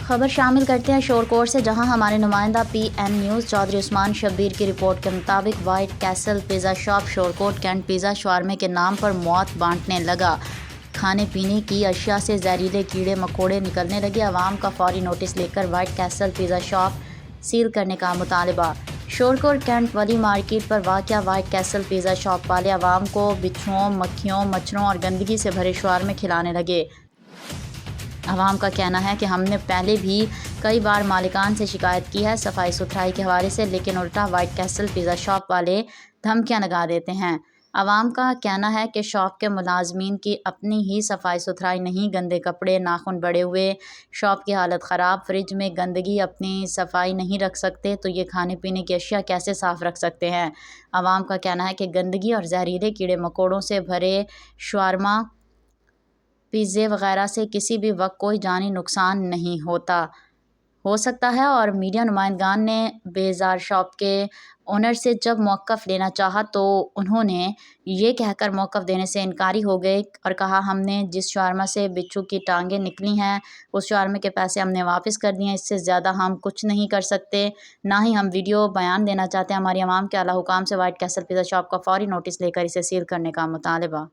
خبر شامل کرتے ہیں شورکوٹ سے، جہاں ہمارے نمائندہ P N News Chaudhry Usman Shabbir کی رپورٹ کے مطابق White Castle pizza shop Shorkot Cantt pizza شاورمے کے نام پر مواد بانٹنے لگا۔ کھانے پینے کی اشیاء سے زہریلے کیڑے مکوڑے نکلنے لگے۔ عوام کا فوری نوٹس لے کر White Castle pizza shop seal کرنے کا مطالبہ۔ شورکوٹ کینٹ ولی مارکیٹ پر واقع وائٹ کیسل پیزا شاپ والے عوام کو بچھوؤں، مکھیوں، مچھروں اور گندگی سے بھرے شاورمے کھلانے لگے۔ عوام کا کہنا ہے کہ ہم نے پہلے بھی کئی بار مالکان سے شکایت کی ہے صفائی ستھرائی کے حوالے سے، لیکن الٹا وائٹ کیسل پیزا شاپ والے دھمکیاں لگا دیتے ہیں۔ عوام کا کہنا ہے کہ شاپ کے ملازمین کی اپنی ہی صفائی ستھرائی نہیں، گندے کپڑے، ناخن بڑے ہوئے، شاپ کی حالت خراب، فریج میں گندگی، اپنی صفائی نہیں رکھ سکتے تو یہ کھانے پینے کی اشیاء کیسے صاف رکھ سکتے ہیں۔ عوام کا کہنا ہے کہ گندگی اور زہریلے کیڑے مکوڑوں سے بھرے شاورما، پیزے وغیرہ سے کسی بھی وقت کوئی جانی نقصان نہیں ہو سکتا ہے، اور میڈیا نمائندگان نے بیزار شاپ کے اونر سے جب موقف لینا چاہا تو انہوں نے یہ کہہ کر موقف دینے سے انکاری ہو گئے اور کہا ہم نے جس شاورما سے بچھو کی ٹانگیں نکلی ہیں اس شاورمے کے پیسے ہم نے واپس کر دیے ہیں، اس سے زیادہ ہم کچھ نہیں کر سکتے، نہ ہی ہم ویڈیو بیان دینا چاہتے ہیں۔ ہماری عوام کے اعلیٰ حکام سے وائٹ کیسل پیزا شاپ کا فوری نوٹس لے کر اسے سیل کرنے کا مطالبہ۔